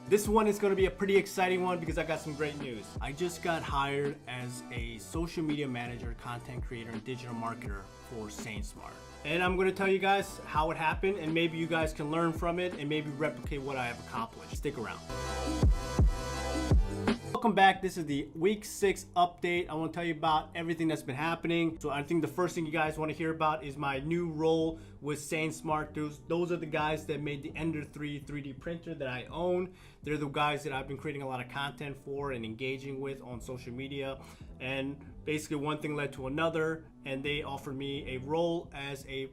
This one is going to be a pretty exciting one because I got some great news. I just got hired as a social media manager, content creator, and digital marketer for SaneSmart. And I'm going to tell you guys how it happened, and maybe you guys can learn from it and maybe replicate what I have accomplished. Stick around. Welcome back. This is the week 6 update. I want to tell you about everything that's been happening. So I think the first thing you guys want to hear about is my new role with SaneSmart. Those are the guys that made the Ender 3 3D printer that I own. They're the guys that I've been creating a lot of content for and engaging with on social media. And basically one thing led to another, and they offered me a role as a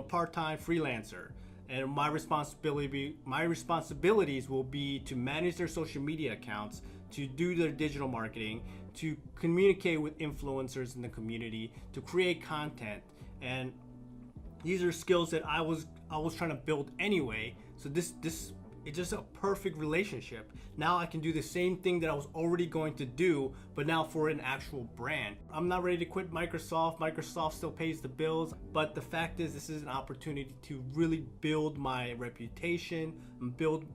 part-time freelancer. And my responsibilities will be to manage their social media accounts, to do their digital marketing, to communicate with influencers in the community, to create content. And these are skills that I was trying to build anyway. So this it's just a perfect relationship. Now I can do the same thing that I was already going to do, but now for an actual brand. I'm not ready to quit Microsoft. Microsoft still pays the bills, but the fact is this is an opportunity to really build my reputation and build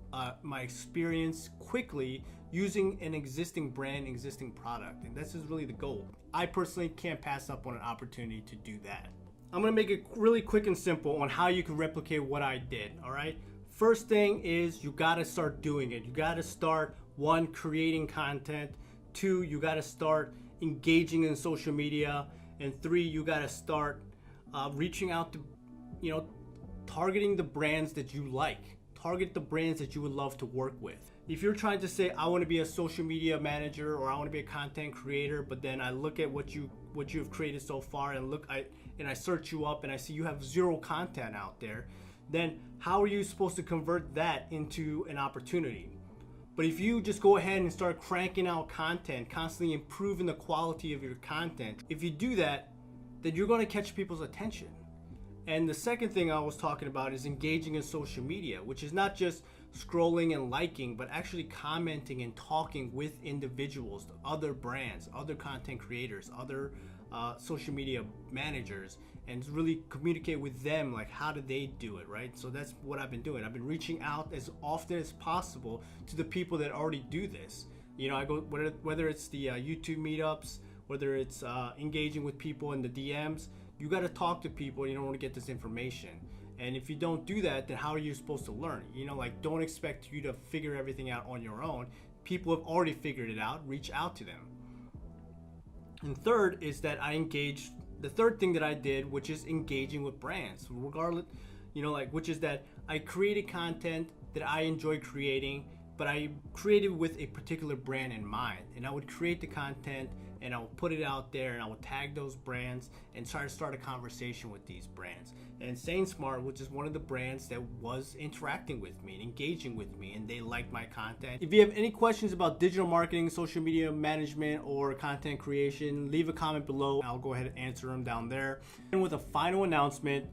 my experience quickly using an existing brand, existing product. And this is really the goal. I personally can't pass up on an opportunity to do that. I'm gonna make it really quick and simple on how you can replicate what I did, all right? First thing is you gotta start doing it. You gotta start, 1, creating content, 2, you gotta start engaging in social media, and 3, you gotta start reaching out to, targeting the brands that you like. Target the brands that you would love to work with. If you're trying to say, I wanna be a social media manager or I wanna be a content creator, but then I look at what you've created so far and I search you up and I see you have 0 content out there, then how are you supposed to convert that into an opportunity? But if you just go ahead and start cranking out content, constantly improving the quality of your content, if you do that, then you're gonna catch people's attention. And the second thing I was talking about is engaging in social media, which is not just scrolling and liking, but actually commenting and talking with individuals, other brands, other content creators, other social media managers, and really communicate with them, like how do they do it, right? So that's what I've been doing. I've been reaching out as often as possible to the people that already do this. I go, whether it's the YouTube meetups, whether it's engaging with people in the DMs, you got to talk to people. You don't want to get this information. And if you don't do that, then how are you supposed to learn? Don't expect you to figure everything out on your own. People have already figured it out. Reach out to them. And third is that the third thing that I did, which is engaging with brands, regardless, which is that I created content that I enjoy creating, but I created with a particular brand in mind. And I would create the content and I would put it out there and I would tag those brands and try to start a conversation with these brands. And SaneSmart, which is one of the brands that was interacting with me and engaging with me, and they liked my content. If you have any questions about digital marketing, social media management, or content creation, leave a comment below. I'll go ahead and answer them down there. And with a final announcement,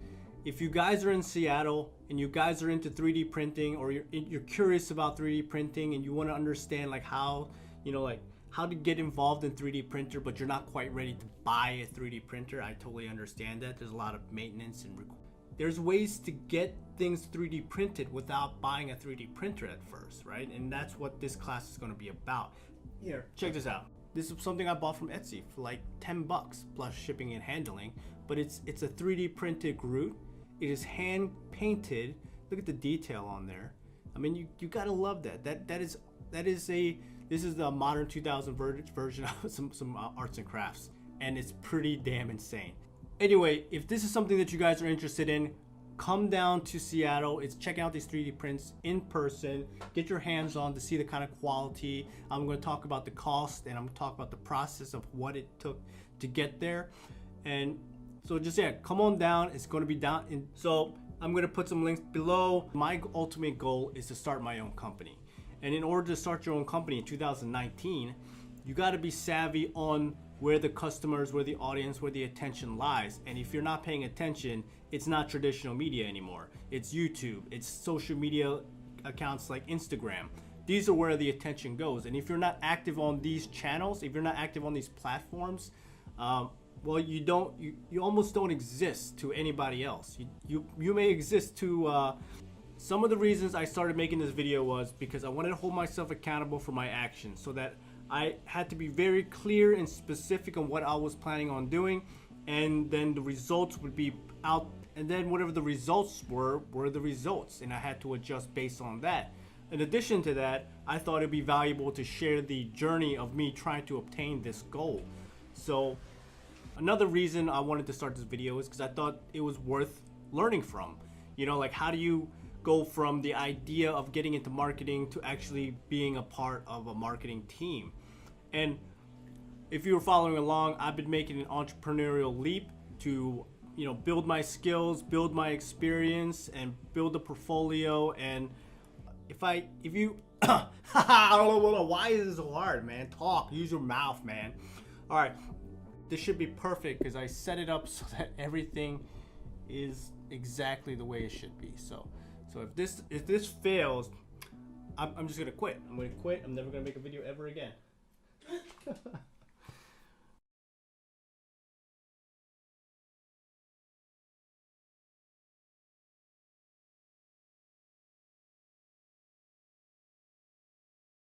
if you guys are in Seattle and you guys are into 3D printing, or you're curious about 3D printing and you want to understand how to get involved in 3D printer, but you're not quite ready to buy a 3D printer, I totally understand that. There's a lot of maintenance and there's ways to get things 3D printed without buying a 3D printer at first, right? And that's what this class is going to be about. Here, check this out. This is something I bought from Etsy for like $10 plus shipping and handling, but it's a 3D printed Groot. It is hand painted. Look at the detail on there. I mean, you gotta love that. This is the modern 2000 version of some arts and crafts, and it's pretty damn insane. Anyway, if this is something that you guys are interested in, come down to Seattle. Check out these 3D prints in person. Get your hands on to see the kind of quality. I'm going to talk about the cost, and I'm going to talk about the process of what it took to get there. And so come on down. It's going to be down in. So I'm going to put some links below. My ultimate goal is to start my own company. And in order to start your own company in 2019, you got to be savvy on where the customers, where the audience, where the attention lies. And if you're not paying attention, it's not traditional media anymore. It's YouTube, it's social media accounts like Instagram. These are where the attention goes. And if you're not active on these channels, if you're not active on these platforms, well, you almost don't exist to anybody else. You may exist to some of the reasons I started making this video was because I wanted to hold myself accountable for my actions, so that I had to be very clear and specific on what I was planning on doing, and then the results would be out, and then whatever the results were the results, and I had to adjust based on that. In addition to that, I thought it'd be valuable to share the journey of me trying to obtain this goal. So another reason I wanted to start this video is because I thought it was worth learning from. You know, like, how do you go from the idea of getting into marketing to actually being a part of a marketing team? And if you were following along, I've been making an entrepreneurial leap to, you know, build my skills, build my experience, and build a portfolio. And if you I don't know, why is this so hard, man? Talk, use your mouth, man. All right, this should be perfect because I set it up so that everything is exactly the way it should be. So if this fails, I'm just gonna quit. I'm gonna quit. I'm never gonna make a video ever again.